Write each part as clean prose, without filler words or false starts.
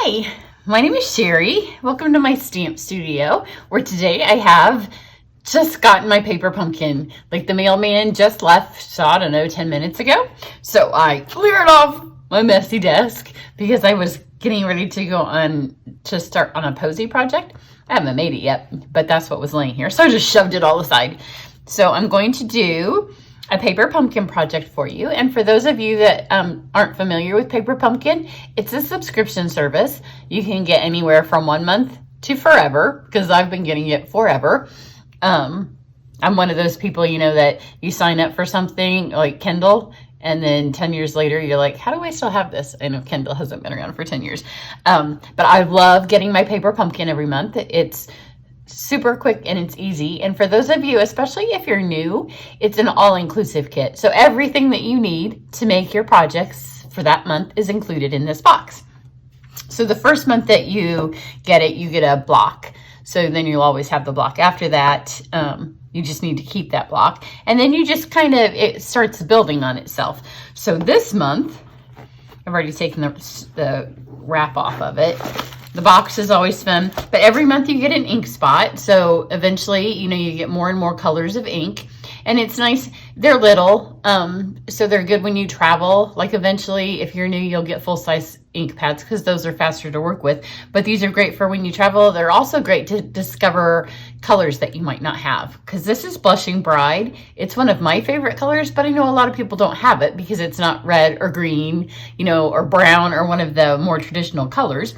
Hi, my name is Cheri. Welcome to my stamp studio, where today I have just gotten my paper pumpkin. Like the mailman just left, so I don't know, 10 minutes ago. So I cleared off my messy desk because I was getting ready to go on to start on a posy project. I haven't made it yet, but that's what was laying here. So I just shoved it all aside. So I'm going to do a paper pumpkin project for you. And for those of you that aren't familiar with Paper Pumpkin, it's a subscription service. You can get anywhere from 1 month to forever, because I've been getting it forever. I'm one of those people, you know, that you sign up for something like Kindle, and then 10 years later, you're like, how do I still have this? I know Kindle hasn't been around for 10 years. But I love getting my Paper Pumpkin every month. It's super quick and it's easy. And for those of you, especially if you're new, it's an all-inclusive kit. So everything that you need to make your projects for that month is included in this box. So the first month that you get it, you get a block. So then you'll always have the block. After that, you just need to keep that block. And then you just kind of, it starts building on itself. So this month, I've already taken the wrap off of it. The box is always fun, but every month you get an ink spot. So eventually, you know, you get more and more colors of ink, and it's nice. They're little, so they're good when you travel. Like eventually, if you're new, you'll get full-size ink pads because those are faster to work with. But these are great for when you travel. They're also great to discover colors that you might not have, because this is Blushing Bride. It's one of my favorite colors, but I know a lot of people don't have it because it's not red or green, you know, or brown or one of the more traditional colors.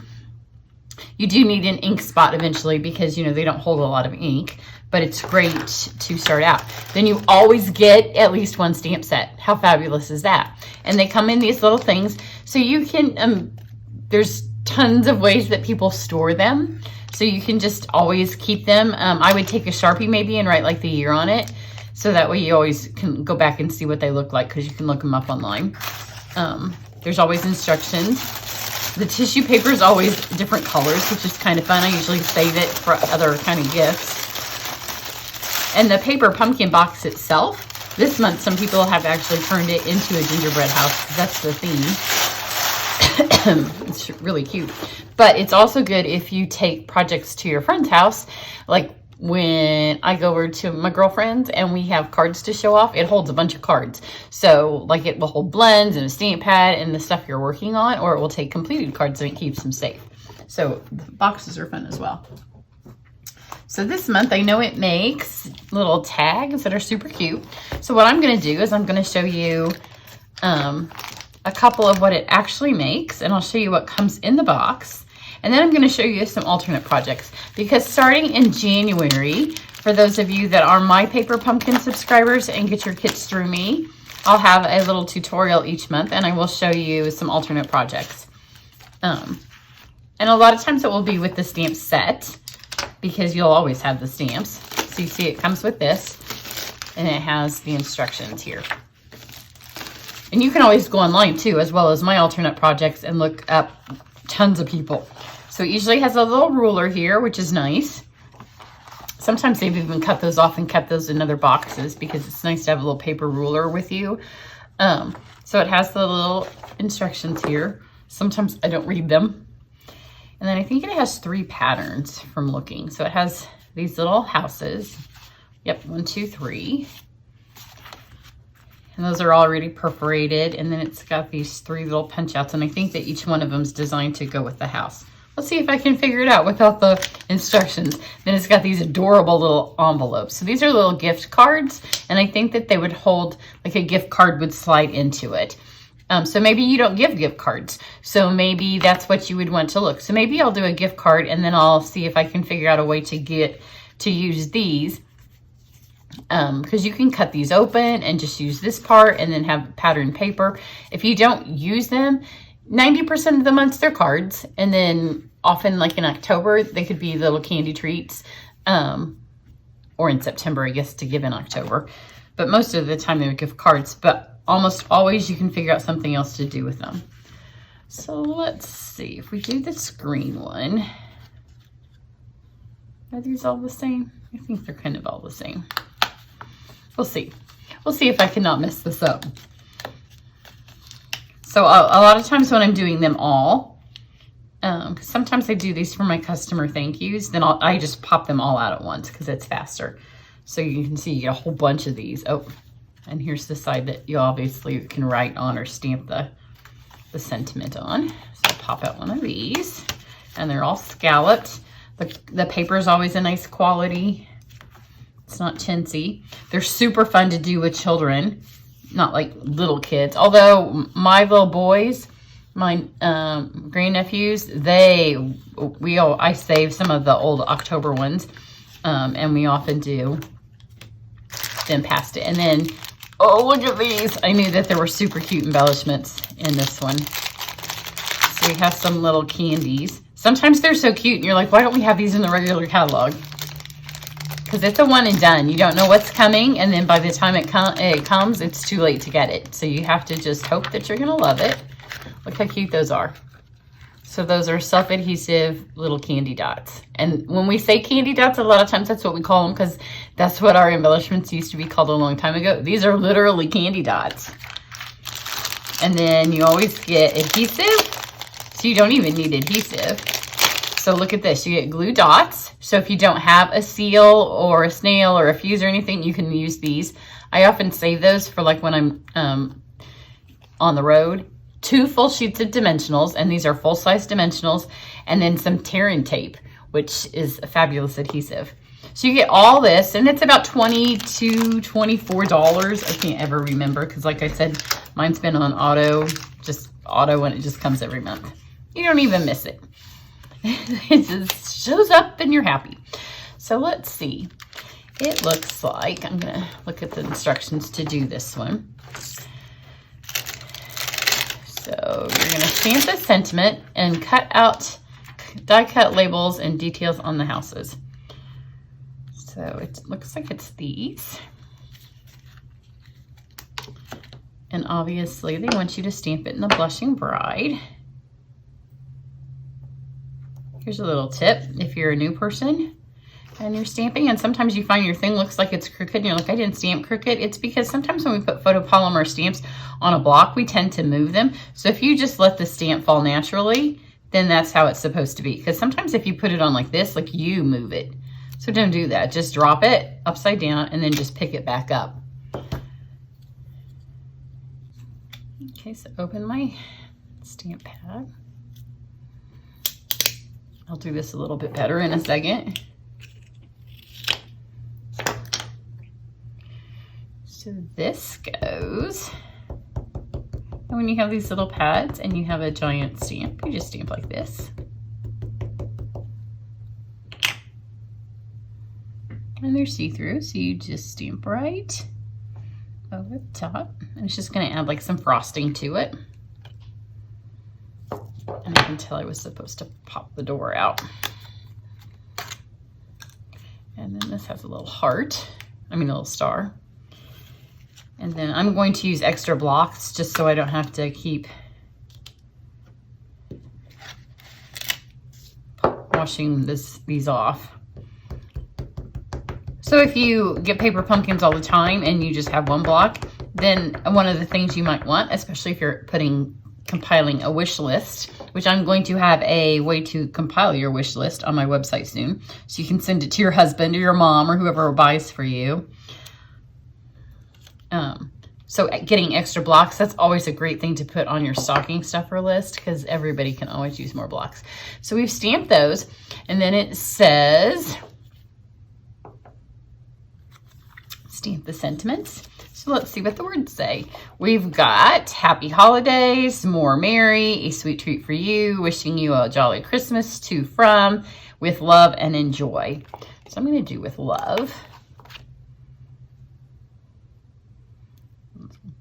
You do need an ink spot eventually because, you know, they don't hold a lot of ink, but it's great to start out. Then you always get at least one stamp set. How fabulous is that? And they come in these little things. So you can, there's tons of ways that people store them. So you can just always keep them. I would take a Sharpie maybe and write like the year on it. So that way you always can go back and see what they look like, because you can look them up online. There's always instructions. The tissue paper is always different colors, which is kind of fun. I usually save it for other kind of gifts. And the paper pumpkin box itself, this month some people have actually turned it into a gingerbread house. That's the theme. It's really cute. But it's also good if you take projects to your friend's house. Like when I go over to my girlfriend's and we have cards to show off, it holds a bunch of cards. So like it will hold blends and a stamp pad and the stuff you're working on, or it will take completed cards and it keeps them safe. So the boxes are fun as well. So this month I know it makes little tags that are super cute. So what I'm going to do is I'm going to show you a couple of what it actually makes, and I'll show you what comes in the box. And then I'm going to show you some alternate projects, because starting in January, for those of you that are my Paper Pumpkin subscribers and get your kits through me, I'll have a little tutorial each month, and I will show you some alternate projects. And a lot of times it will be with the stamp set, because you'll always have the stamps. So you see it comes with this, and it has the instructions here. And you can always go online too, as well as my alternate projects, and look up tons of people. So it usually has a little ruler here, which is nice. Sometimes they've even cut those off and kept those in other boxes, because it's nice to have a little paper ruler with you. So it has the little instructions here. Sometimes I don't read them. And then I think it has 3 patterns from looking. So it has these little houses. Yep, 1, 2, 3. And those are already perforated. And then it's got these 3 little punch outs. And I think that each one of them is designed to go with the house. Let's see if I can figure it out without the instructions. Then it's got these adorable little envelopes. So these are little gift cards. And I think that they would hold, like a gift card would slide into it. So maybe you don't give gift cards. So maybe that's what you would want to look. So maybe I'll do a gift card, and then I'll see if I can figure out a way to get to use these. Because you can cut these open and just use this part and then have patterned paper. If you don't use them, 90% of the months they're cards. And then often, like in October, they could be little candy treats. Or in September, I guess, to give in October. But most of the time they're gift cards. But almost always you can figure out something else to do with them. So let's see. If we do the screen one, are these all the same? I think they're kind of all the same. We'll see. We'll see if I cannot mess this up. So a lot of times when I'm doing them all, Sometimes I do these for my customer thank yous. Then I just pop them all out at once because it's faster. So you can see you get a whole bunch of these. Oh, and here's the side that you obviously can write on or stamp the sentiment on. So I'll pop out one of these, and they're all scalloped. The paper is always a nice quality. It's not chintzy. They're super fun to do with children, not like little kids. Although my little boys, my grandnephews, I save some of the old October ones, and we often do them past it. And then, oh, look at these. I knew that there were super cute embellishments in this one. So we have some little candies. Sometimes they're so cute, and you're like, why don't we have these in the regular catalog? Because it's a one and done. You don't know what's coming, and then by the time it comes, it's too late to get it. So you have to just hope that you're going to love it. Look how cute those are. So those are self-adhesive little candy dots. And when we say candy dots, a lot of times that's what we call them, because that's what our embellishments used to be called a long time ago. These are literally candy dots. And then you always get adhesive. So you don't even need adhesive. So look at this, you get glue dots. So if you don't have a seal or a snail or a fuse or anything, you can use these. I often save those for like when I'm on the road. 2 full sheets of dimensionals, and these are full-size dimensionals, and then some tear-in tape, which is a fabulous adhesive. So you get all this, and it's about $20 to $24. I can't ever remember because, like I said, mine's been on auto, and it just comes every month. You don't even miss it. It just shows up and you're happy. So let's see. It looks like, I'm going to look at the instructions to do this one. So you're going to stamp the sentiment and cut out die cut labels and details on the houses. So it looks like it's these. And obviously they want you to stamp it in the Blushing Bride. Here's a little tip if you're a new person and you're stamping, and sometimes you find your thing looks like it's crooked and you're like, I didn't stamp crooked. It's because sometimes when we put photopolymer stamps on a block, we tend to move them. So if you just let the stamp fall naturally, then that's how it's supposed to be. Because sometimes if you put it on like this, like you move it. So don't do that. Just drop it upside down and then just pick it back up. Okay, so open my stamp pad. I'll do this a little bit better in a second. So this goes, and when you have these little pads and you have a giant stamp, you just stamp like this. And they're see-through, so you just stamp right over the top. And it's just gonna add like some frosting to it. And I can tell I was supposed to pop the door out. And then this has a little heart, a little star. And then I'm going to use extra blocks just so I don't have to keep washing these off. So if you get paper pumpkins all the time and you just have one block, then one of the things you might want, especially if you're compiling a wish list, which I'm going to have a way to compile your wish list on my website soon. So you can send it to your husband or your mom or whoever buys for you. So getting extra blocks, that's always a great thing to put on your stocking stuffer list because everybody can always use more blocks. So we've stamped those, and then it says, stamp the sentiments. So let's see what the words say. We've got happy holidays, more merry, a sweet treat for you, wishing you a jolly Christmas, to from, with love and enjoy. So I'm going to do with love.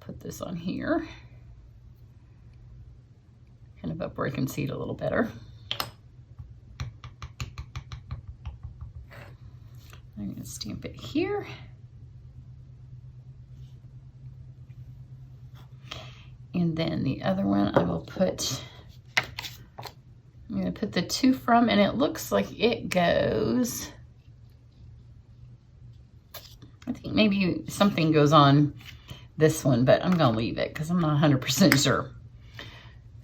Put this on here, kind of up where I can see it a little better. I'm going to stamp it here. And then the other one I will put, I'm going to put the to from, and it looks like it goes, I think maybe something goes on this one, but I'm going to leave it because I'm not 100% sure.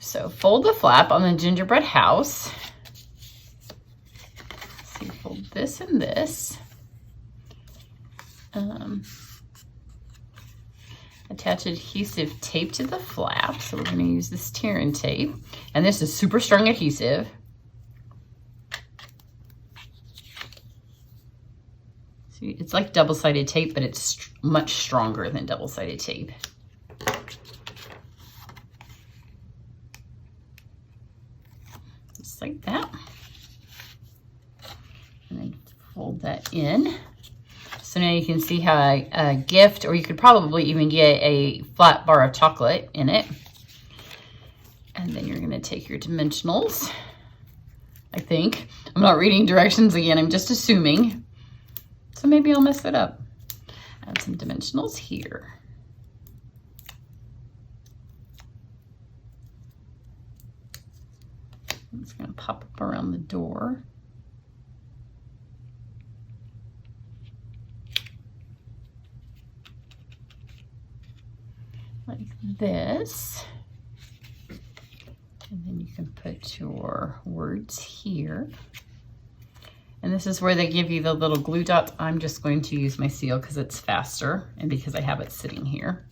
So fold the flap on the gingerbread house. So you fold this and this. Attach adhesive tape to the flap. So we're going to use this tearing tape. And this is super strong adhesive. See, it's like double-sided tape, but it's much stronger than double-sided tape. Just like that. And then fold that in. So now you can see how a gift, or you could probably even get a flat bar of chocolate in it. And then you're going to take your dimensionals, I think. I'm not reading directions again, I'm just assuming. So maybe I'll mess it up. Add some dimensionals here. I'm just going to pop up around the door. Like this. And then you can put your words here. And this is where they give you the little glue dots. I'm just going to use my seal because it's faster and because I have it sitting here.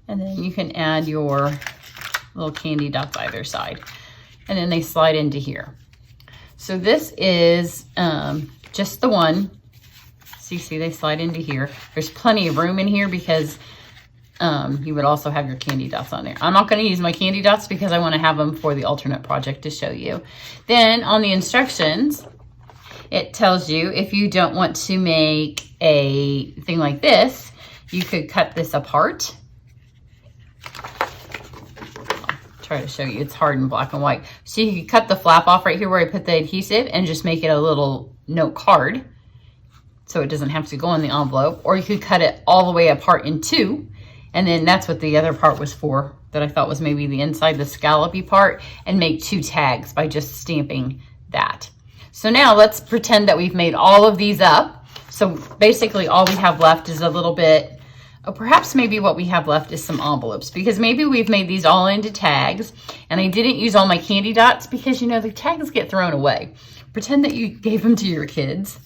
And then you can add your little candy dots either side. And then they slide into here. So this is just the one. See, they slide into here. There's plenty of room in here because you would also have your candy dots on there. I'm not going to use my candy dots because I want to have them for the alternate project to show you. Then on the instructions, it tells you if you don't want to make a thing like this, you could cut this apart. Try to show you. It's hard in black and white. So you could cut the flap off right here where I put the adhesive and just make it a little note card so it doesn't have to go in the envelope. Or you could cut it all the way apart in two, and then that's what the other part was for that I thought was maybe the inside, the scallopy part, and make two tags by just stamping that. So now let's pretend that we've made all of these up. So basically all we have left is a little bit, perhaps maybe what we have left is some envelopes, because maybe we've made these all into tags and I didn't use all my candy dots because, you know, the tags get thrown away. Pretend that you gave them to your kids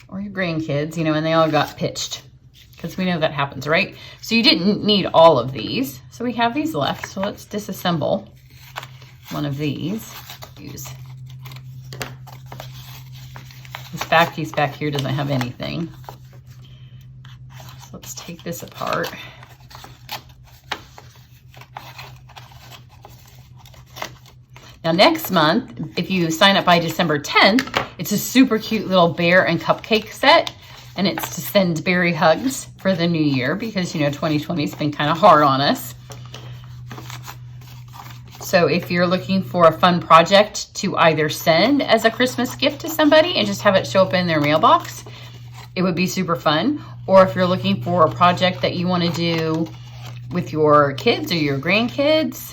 or your grandkids, you know, and they all got pitched, because we know that happens, right? So you didn't need all of these. So we have these left. So let's disassemble one of these. Use this back piece back here doesn't have anything. So let's take this apart. Now next month, if you sign up by December 10th, it's a super cute little bear and cupcake set. And it's to send berry hugs for the new year because, you know, 2020 has been kind of hard on us. So if you're looking for a fun project to either send as a Christmas gift to somebody and just have it show up in their mailbox, it would be super fun. Or if you're looking for a project that you want to do with your kids or your grandkids,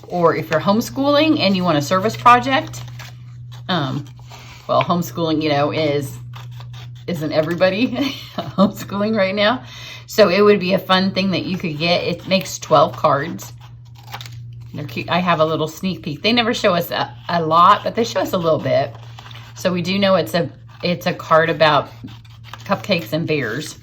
or if you're homeschooling and you want a service project, well, homeschooling, you know, isn't everybody homeschooling right now? So it would be a fun thing that you could get. It makes 12 cards. They're cute. I have a little sneak peek. They never show us a lot, but they show us a little bit. So we do know it's a card about cupcakes and bears.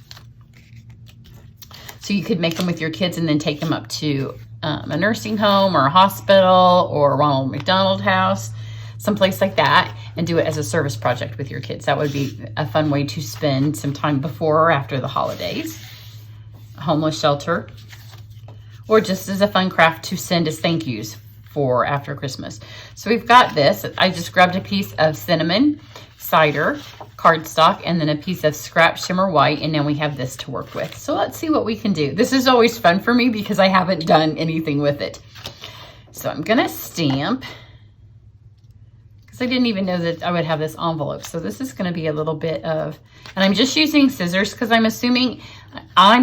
So you could make them with your kids and then take them up to a nursing home or a hospital or a Ronald McDonald house, someplace like that, and do it as a service project with your kids. That would be a fun way to spend some time before or after the holidays. A homeless shelter, or just as a fun craft to send as thank yous for after Christmas. So we've got this. I just grabbed a piece of cinnamon cider cardstock and then a piece of scrap shimmer white, and now we have this to work with. So let's see what we can do. This is always fun for me because I haven't done anything with it. So I'm gonna stamp, because I didn't even know that I would have this envelope. So this is gonna be a little bit of, and I'm just using scissors because I'm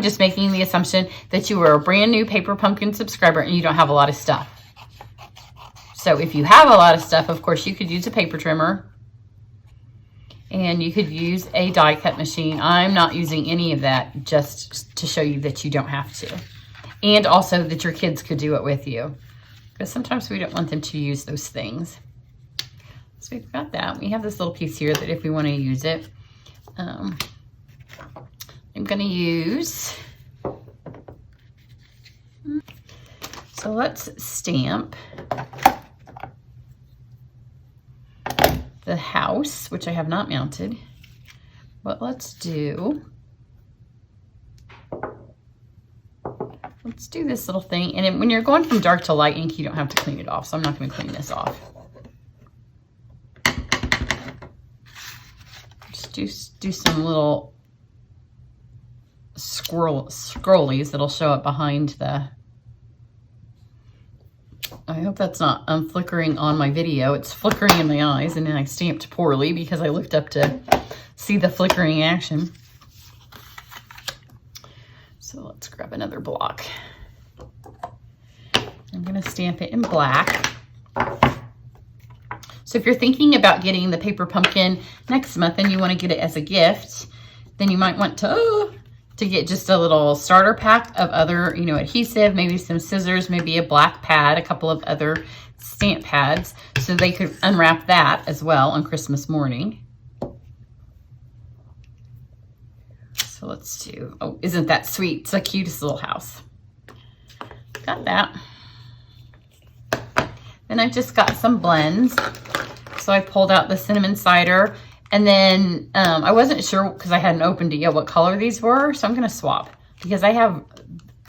just making the assumption that you are a brand new Paper Pumpkin subscriber and you don't have a lot of stuff. So if you have a lot of stuff, of course, you could use a paper trimmer. And you could use a die cut machine. I'm not using any of that, just to show you that you don't have to. And also that your kids could do it with you. Because sometimes we don't want them to use those things. So we've got that. We have this little piece here that if we want to use it, I'm going to use, so let's stamp the house, which I have not mounted. But let's do this little thing. And then when you're going from dark to light ink, you don't have to clean it off. So I'm not going to clean this off. Just do some little scrollies that'll show up behind the, I hope that's not flickering on my video. It's flickering in my eyes, and then I stamped poorly because I looked up to see the flickering action. So let's grab another block. I'm going to stamp it in black. So if you're thinking about getting the paper pumpkin next month and you want to get it as a gift, then you might want to get just a little starter pack of other, adhesive, maybe some scissors, maybe a black pad, a couple of other stamp pads, so they could unwrap that as well on Christmas morning. So let's do, oh, isn't that sweet? It's the cutest little house. Got that. Then I've just got some blends. So I pulled out the cinnamon cider, and then I wasn't sure because I hadn't opened it yet what color these were. So I'm going to swap because I have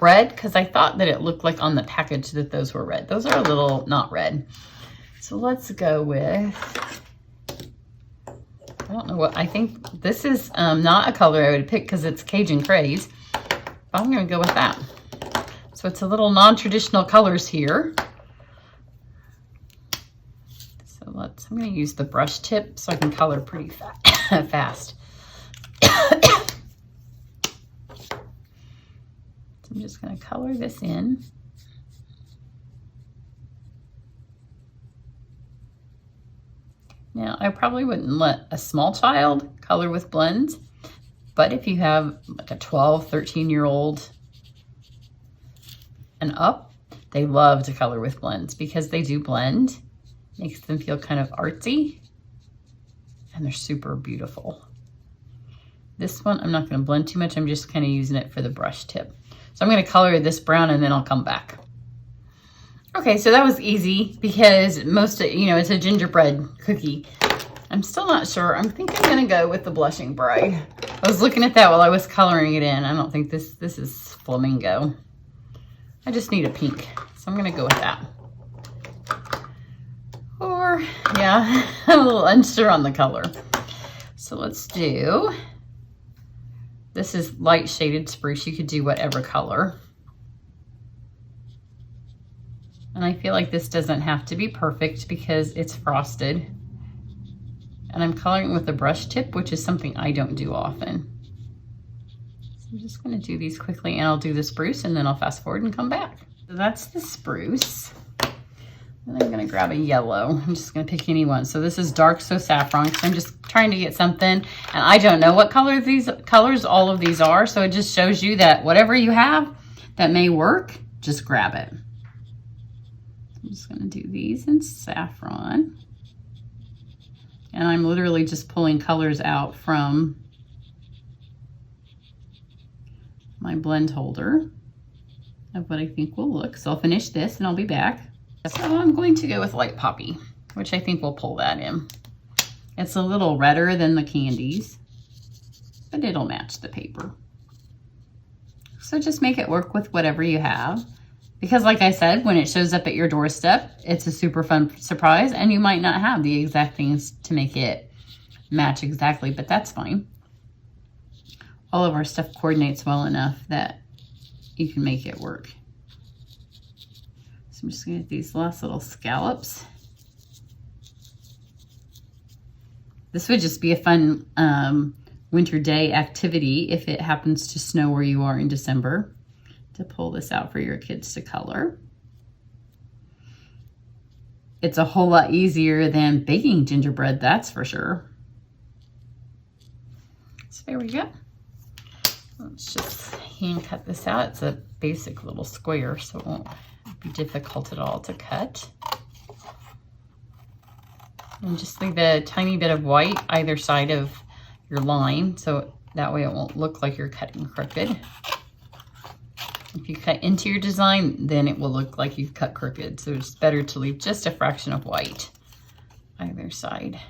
red, because I thought that it looked like on the package that those were red. Those are a little not red. So let's go with, I don't know what, I think this is not a color I would pick because it's Cajun Craze, but I'm going to go with that. So it's a little non-traditional colors here. So I'm going to use the brush tip so I can color pretty fast. So I'm just going to color this in. Now, I probably wouldn't let a small child color with blends, but if you have like a 12, 13-year-old and up, they love to color with blends because they do blend. Makes them feel kind of artsy, and they're super beautiful. This one, I'm not going to blend too much. I'm just kind of using it for the brush tip. So I'm going to color this brown, and then I'll come back. Okay, so that was easy because most of, it's a gingerbread cookie. I'm still not sure. I'm thinking I'm going to go with the Blushing Bride. I was looking at that while I was coloring it in. I don't think this is flamingo. I just need a pink, so I'm going to go with that. Or, yeah, I'm a little unsure on the color. So let's do, this is light shaded spruce. You could do whatever color. And I feel like this doesn't have to be perfect because it's frosted. And I'm coloring with a brush tip, which is something I don't do often. So I'm just going to do these quickly, and I'll do the spruce, and then I'll fast forward and come back. So that's the spruce. And I'm going to grab a yellow. I'm just going to pick any one. So this is dark so saffron because I'm just trying to get something. And I don't know what color these colors all of these are. So it just shows you that whatever you have that may work, just grab it. I'm just going to do these in saffron. And I'm literally just pulling colors out from my blend holder of what I think will look. So I'll finish this and I'll be back. So I'm going to go with Light Poppy, which I think will pull that in. It's a little redder than the candies, but it'll match the paper. So just make it work with whatever you have. Because like I said, when it shows up at your doorstep, it's a super fun surprise, and you might not have the exact things to make it match exactly, but that's fine. All of our stuff coordinates well enough that you can make it work. So I'm just going to get these last little scallops. This would just be a fun winter day activity if it happens to snow where you are in December, to pull this out for your kids to color. It's a whole lot easier than baking gingerbread, that's for sure. So there we go. Let's just hand cut this out. It's a basic little square, so it won't be difficult at all to cut. And just leave a tiny bit of white either side of your line, so that way it won't look like you're cutting crooked. If you cut into your design, then it will look like you've cut crooked. So it's better to leave just a fraction of white either side.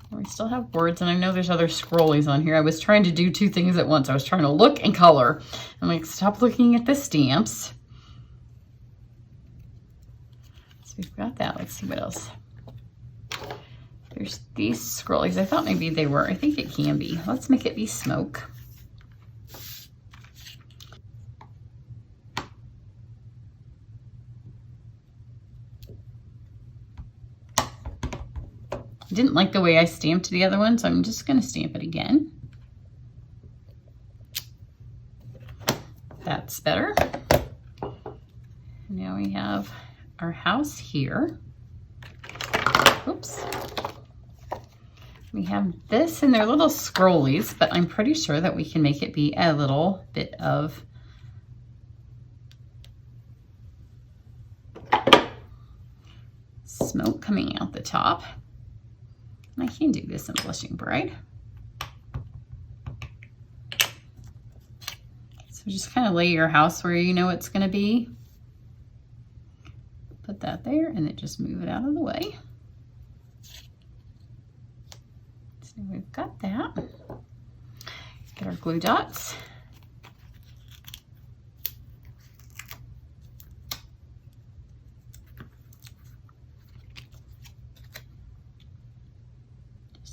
And we still have words, and I know there's other scrollies on here. I was trying to do two things at once. I was trying to look and color. I'm like, stop looking at the stamps. So we've got that. Let's see what else. There's these scrollies. I thought maybe they were. I think it can be. Let's make it be smoke. I didn't like the way I stamped the other one, so I'm just going to stamp it again. That's better. Now we have our house here. Oops. We have this, and they're little scrollies, but I'm pretty sure that we can make it be a little bit of smoke coming out the top. And I can do this in Blushing Bride. So just kind of lay your house where you know it's going to be. Put that there, and then just move it out of the way. So we've got that. Get our glue dots.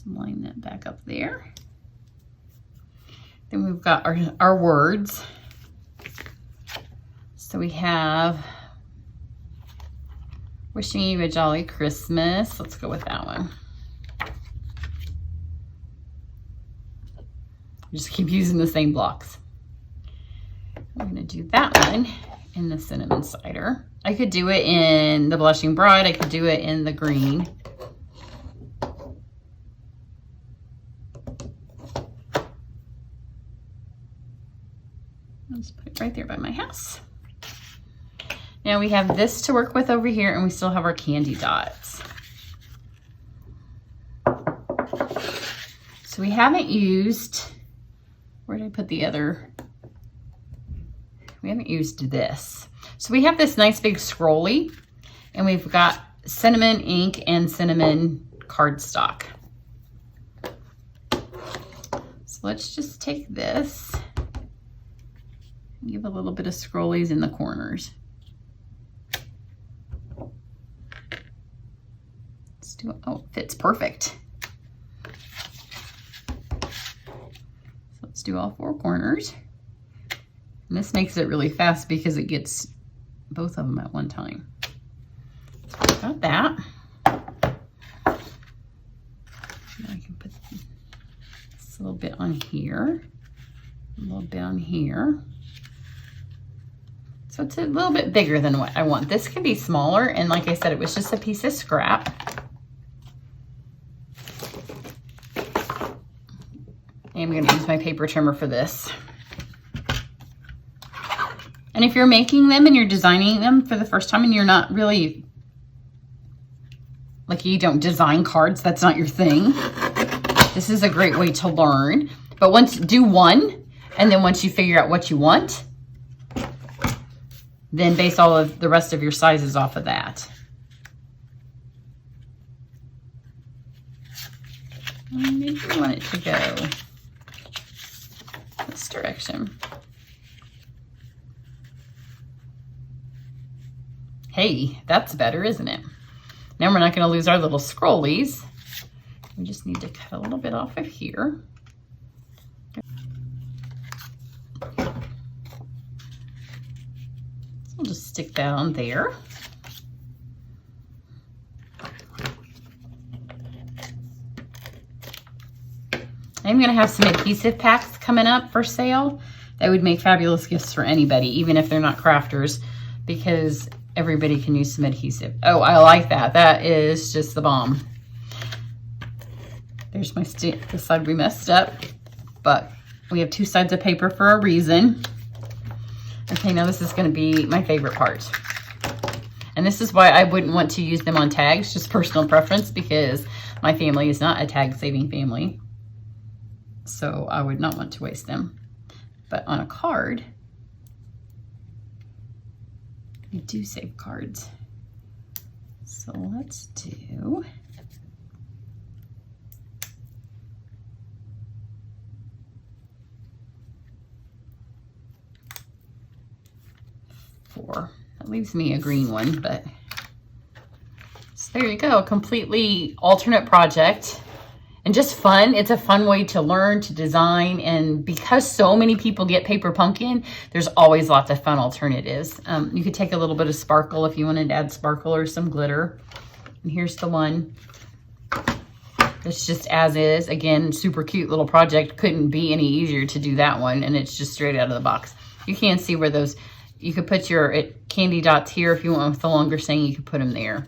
Line that back up there. Then we've got our words. So we have wishing you a jolly Christmas. Let's go with that one. Just keep using the same blocks. I'm going to do that one in the cinnamon cider. I could do it in the Blushing Bride. I could do it in the green. Just put it right there by my house. Now we have this to work with over here, and we still have our candy dots. So we haven't used, where did I put the other? We haven't used this. So we have this nice big scrolly, and we've got cinnamon ink and cinnamon cardstock. So let's just take this. Give a little bit of scrollies in the corners. Let's do it. Oh, it fits perfect. So let's do all four corners. And this makes it really fast because it gets both of them at one time. So got that. Now I can put this a little bit on here, a little bit on here. So it's a little bit bigger than what I want. This could be smaller, and like I said, it was just a piece of scrap. I'm going to use my paper trimmer for this. And if you're making them and you're designing them for the first time and you're not really, like you don't design cards, that's not your thing, this is a great way to learn. But do one, and then once you figure out what you want, then base all of the rest of your sizes off of that. And maybe you want it to go this direction. Hey, that's better, isn't it? Now we're not going to lose our little scrollies. We just need to cut a little bit off of here. We'll just stick that on there. I'm going to have some adhesive packs coming up for sale that would make fabulous gifts for anybody, even if they're not crafters, because everybody can use some adhesive. Oh, I like that. That is just the bomb. Here's my this side we messed up, but we have 2 sides of paper for a reason. Okay, now this is going to be my favorite part. And this is why I wouldn't want to use them on tags, just personal preference, because my family is not a tag saving family. So I would not want to waste them. But on a card, we do save cards. So let's do four. That leaves me a green one, but so there you go, a completely alternate project and just fun. It's a fun way to learn, to design, and because so many people get paper pumpkin, there's always lots of fun alternatives. You could take a little bit of sparkle if you wanted to add sparkle or some glitter. And here's the one that's just as is. Again, super cute little project. Couldn't be any easier to do that one, and it's just straight out of the box. You can see where those, you could put your candy dots here if you want with the longer saying, you could put them there.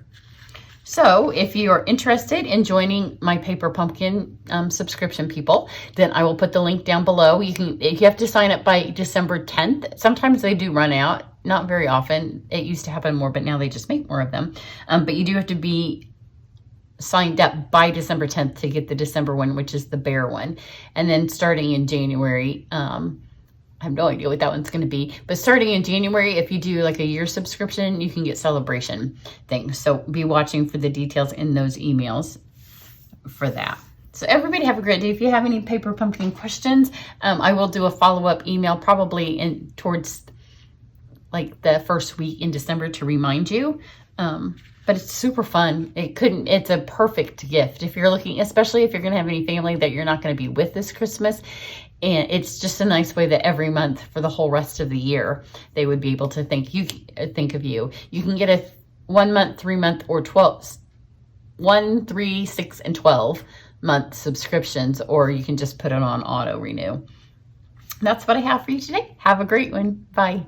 So if you are interested in joining my paper pumpkin subscription, people, then I will put the link down below. You have to sign up by December 10th. Sometimes they do run out, not very often. It used to happen more, but now they just make more of them. But you do have to be signed up by December 10th to get the December one, which is the bear one. And then starting in January, I have no idea what that one's going to be, but starting in January, if you do like a year subscription, you can get sale-a-bration things. So be watching for the details in those emails for that. So everybody have a great day. If you have any paper pumpkin questions, I will do a follow-up email probably towards like the first week in December to remind you. But it's super fun. It's a perfect gift if you're looking, especially if you're going to have any family that you're not going to be with this Christmas. And it's just a nice way that every month for the whole rest of the year, they would be able to think of you. You can get a 1 month, 3 month, or 1, 3, 6, and 12 month subscriptions, or you can just put it on auto renew. That's what I have for you today. Have a great one. Bye.